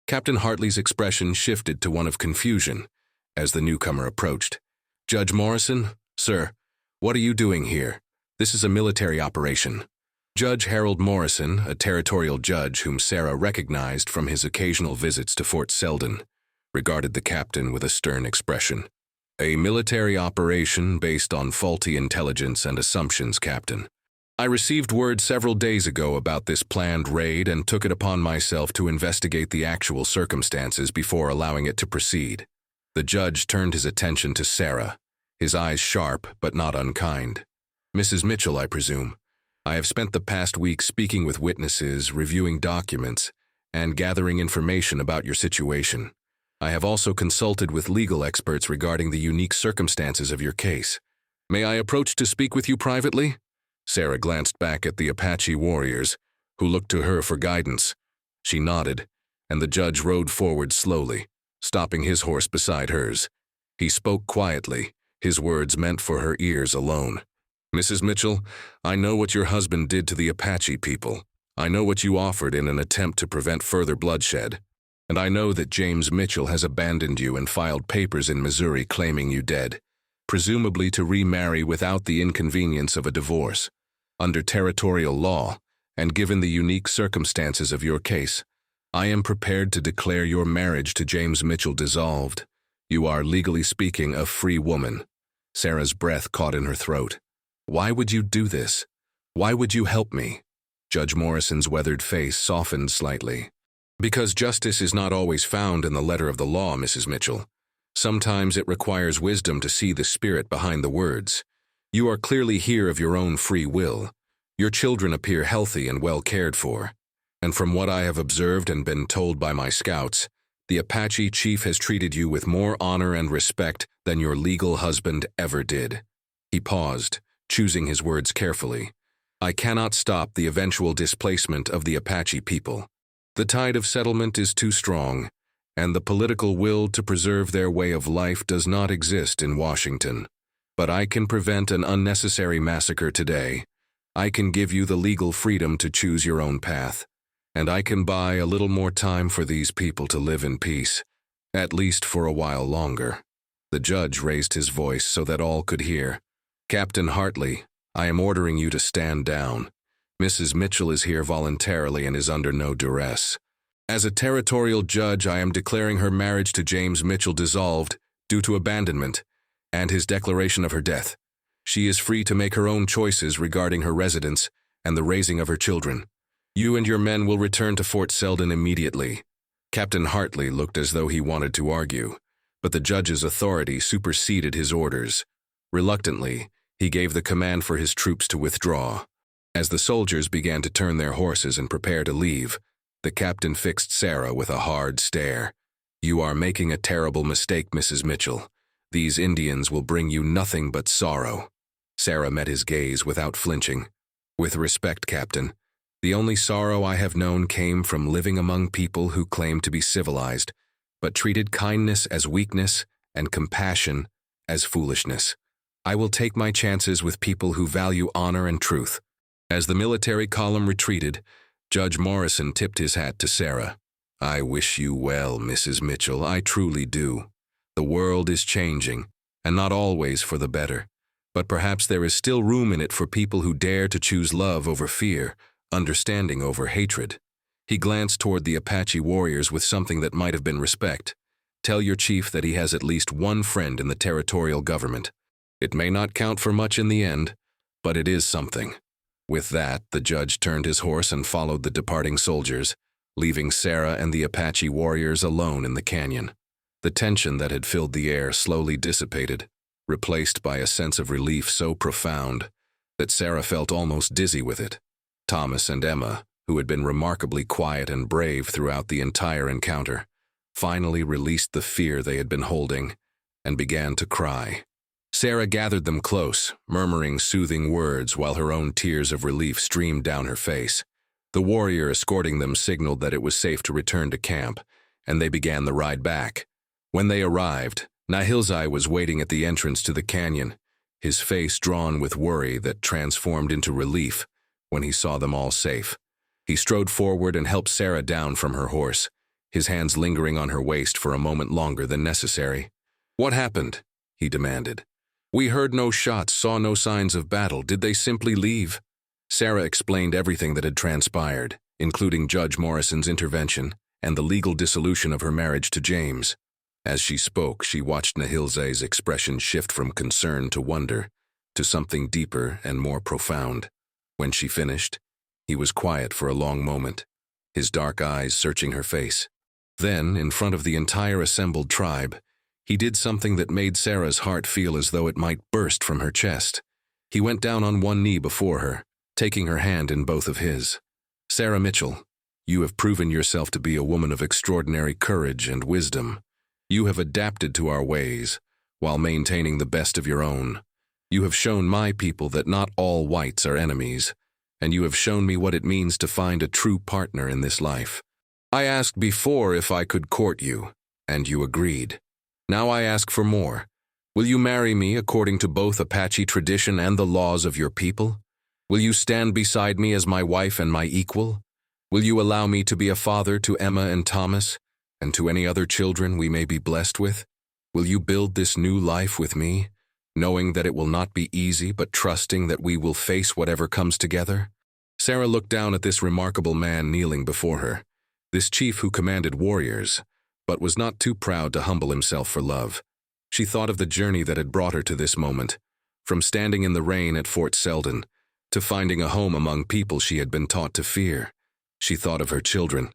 Captain Hartley's expression shifted to one of confusion as the newcomer approached. "Judge Morrison? Sir, what are you doing here? This is a military operation." Judge Harold Morrison, a territorial judge whom Sarah recognized from his occasional visits to Fort Selden, regarded the captain with a stern expression. "A military operation based on faulty intelligence and assumptions, Captain. I received word several days ago about this planned raid and took it upon myself to investigate the actual circumstances before allowing it to proceed. The judge turned his attention to Sarah, his eyes sharp but not unkind. Mrs. Mitchell, I presume. I have spent the past week speaking with witnesses, reviewing documents, and gathering information about your situation. I have also consulted with legal experts regarding the unique circumstances of your case. May I approach to speak with you privately? Sarah glanced back at the Apache warriors, who looked to her for guidance. She nodded, and the judge rode forward slowly, stopping his horse beside hers. He spoke quietly, his words meant for her ears alone. Mrs. Mitchell, I know what your husband did to the Apache people. I know what you offered in an attempt to prevent further bloodshed. And I know that James Mitchell has abandoned you and filed papers in Missouri claiming you dead, presumably to remarry without the inconvenience of a divorce. Under territorial law, and given the unique circumstances of your case, I am prepared to declare your marriage to James Mitchell dissolved. You are, legally speaking, a free woman. Sarah's breath caught in her throat. Why would you do this? Why would you help me? Judge Morrison's weathered face softened slightly. Because justice is not always found in the letter of the law, Mrs. Mitchell. Sometimes it requires wisdom to see the spirit behind the words. You are clearly here of your own free will. Your children appear healthy and well cared for. And from what I have observed and been told by my scouts, the Apache chief has treated you with more honor and respect than your legal husband ever did. He paused, choosing his words carefully. I cannot stop the eventual displacement of the Apache people. The tide of settlement is too strong, and the political will to preserve their way of life does not exist in Washington. But I can prevent an unnecessary massacre today. I can give you the legal freedom to choose your own path. And I can buy a little more time for these people to live in peace, at least for a while longer. The judge raised his voice so that all could hear. Captain Hartley, I am ordering you to stand down. Mrs. Mitchell is here voluntarily and is under no duress. As a territorial judge, I am declaring her marriage to James Mitchell dissolved due to abandonment and his declaration of her death. She is free to make her own choices regarding her residence and the raising of her children. You and your men will return to Fort Selden immediately. Captain Hartley looked as though he wanted to argue, but the judge's authority superseded his orders. Reluctantly, he gave the command for his troops to withdraw. As the soldiers began to turn their horses and prepare to leave, the captain fixed Sarah with a hard stare. You are making a terrible mistake, Mrs. Mitchell. These Indians will bring you nothing but sorrow. Sarah met his gaze without flinching. With respect, Captain, the only sorrow I have known came from living among people who claimed to be civilized, but treated kindness as weakness and compassion as foolishness. I will take my chances with people who value honor and truth. As the military column retreated, Judge Morrison tipped his hat to Sarah. I wish you well, Mrs. Mitchell, I truly do. The world is changing, and not always for the better. But perhaps there is still room in it for people who dare to choose love over fear, understanding over hatred. He glanced toward the Apache warriors with something that might have been respect. Tell your chief that he has at least one friend in the territorial government. It may not count for much in the end, but it is something. With that, the judge turned his horse and followed the departing soldiers, leaving Sarah and the Apache warriors alone in the canyon. The tension that had filled the air slowly dissipated, replaced by a sense of relief so profound that Sarah felt almost dizzy with it. Thomas and Emma, who had been remarkably quiet and brave throughout the entire encounter, finally released the fear they had been holding and began to cry. Sarah gathered them close, murmuring soothing words while her own tears of relief streamed down her face. The warrior escorting them signaled that it was safe to return to camp, and they began the ride back. When they arrived, Nahilzai was waiting at the entrance to the canyon, his face drawn with worry that transformed into relief when he saw them all safe. He strode forward and helped Sarah down from her horse, his hands lingering on her waist for a moment longer than necessary. What happened? He demanded. We heard no shots, saw no signs of battle. Did they simply leave? Sarah explained everything that had transpired, including Judge Morrison's intervention and the legal dissolution of her marriage to James. As she spoke, she watched Nahilzai's expression shift from concern to wonder, to something deeper and more profound. When she finished, he was quiet for a long moment, his dark eyes searching her face. Then, in front of the entire assembled tribe, he did something that made Sarah's heart feel as though it might burst from her chest. He went down on one knee before her, taking her hand in both of his. "Sarah Mitchell, you have proven yourself to be a woman of extraordinary courage and wisdom. You have adapted to our ways, while maintaining the best of your own. You have shown my people that not all whites are enemies, and you have shown me what it means to find a true partner in this life. I asked before if I could court you, and you agreed. Now I ask for more. Will you marry me according to both Apache tradition and the laws of your people? Will you stand beside me as my wife and my equal? Will you allow me to be a father to Emma and Thomas, and to any other children we may be blessed with? Will you build this new life with me, knowing that it will not be easy but trusting that we will face whatever comes together?" Sarah looked down at this remarkable man kneeling before her, this chief who commanded warriors, but was not too proud to humble himself for love. She thought of the journey that had brought her to this moment, from standing in the rain at Fort Selden, to finding a home among people she had been taught to fear. She thought of her children,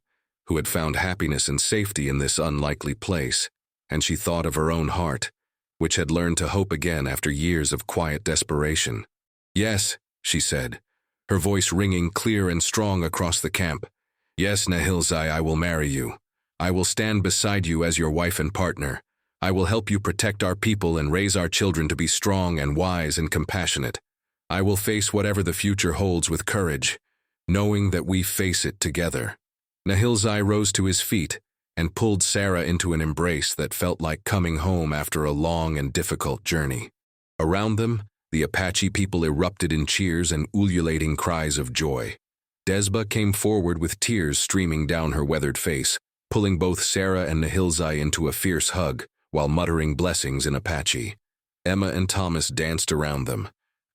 who had found happiness and safety in this unlikely place, and she thought of her own heart, which had learned to hope again after years of quiet desperation. "Yes," she said, her voice ringing clear and strong across the camp. "Yes, Nahilzai, I will marry you. I will stand beside you as your wife and partner. I will help you protect our people and raise our children to be strong and wise and compassionate. I will face whatever the future holds with courage, knowing that we face it together." Nahilzai rose to his feet and pulled Sarah into an embrace that felt like coming home after a long and difficult journey. Around them, the Apache people erupted in cheers and ululating cries of joy. Desba came forward with tears streaming down her weathered face, pulling both Sarah and Nahilzai into a fierce hug while muttering blessings in Apache. Emma and Thomas danced around them,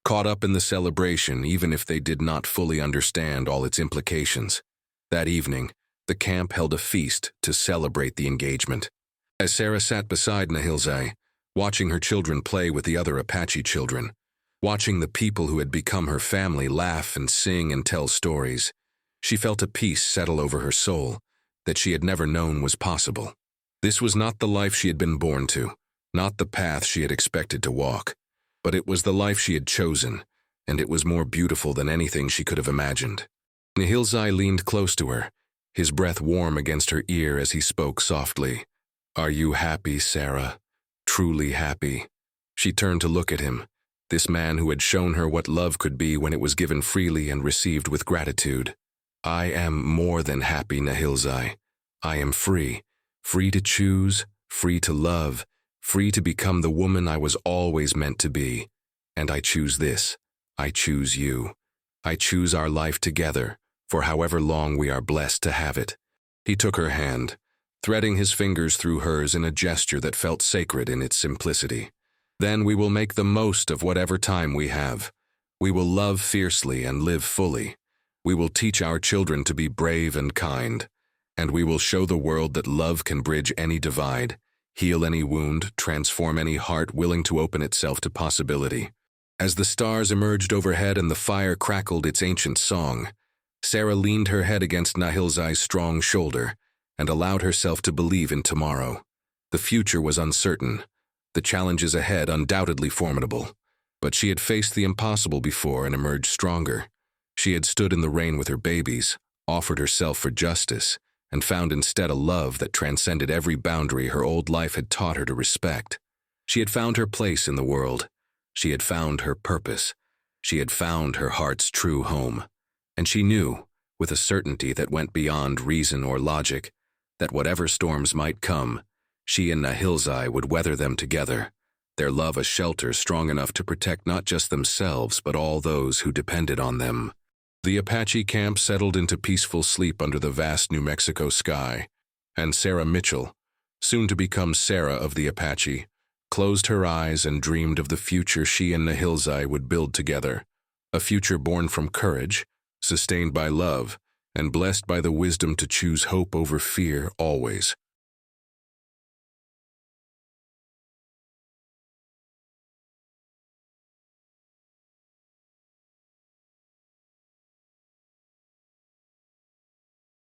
caught up in the celebration even if they did not fully understand all its implications. That evening, the camp held a feast to celebrate the engagement. As Sarah sat beside Nahilzai, watching her children play with the other Apache children, watching the people who had become her family laugh and sing and tell stories, she felt a peace settle over her soul that she had never known was possible. This was not the life she had been born to, not the path she had expected to walk, but it was the life she had chosen, and it was more beautiful than anything she could have imagined. Nahilzai leaned close to her, his breath warm against her ear as he spoke softly. "Are you happy, Sarah? Truly happy?" She turned to look at him, this man who had shown her what love could be when it was given freely and received with gratitude. "I am more than happy, Nahilzai. I am free, free to choose, free to love, free to become the woman I was always meant to be. And I choose this. I choose you. I choose our life together, for however long we are blessed to have it." He took her hand, threading his fingers through hers in a gesture that felt sacred in its simplicity. "Then we will make the most of whatever time we have. We will love fiercely and live fully. We will teach our children to be brave and kind. And we will show the world that love can bridge any divide, heal any wound, transform any heart willing to open itself to possibility." As the stars emerged overhead and the fire crackled its ancient song, Sarah leaned her head against Nahilzai's strong shoulder and allowed herself to believe in tomorrow. The future was uncertain, the challenges ahead undoubtedly formidable, but she had faced the impossible before and emerged stronger. She had stood in the rain with her babies, offered herself for justice, and found instead a love that transcended every boundary her old life had taught her to respect. She had found her place in the world. She had found her purpose. She had found her heart's true home. And she knew, with a certainty that went beyond reason or logic, that whatever storms might come, she and Nahilzai would weather them together, their love a shelter strong enough to protect not just themselves but all those who depended on them. The Apache camp settled into peaceful sleep under the vast New Mexico sky, and Sarah Mitchell, soon to become Sarah of the Apache, closed her eyes and dreamed of the future she and Nahilzai would build together, a future born from courage, sustained by love, and blessed by the wisdom to choose hope over fear always.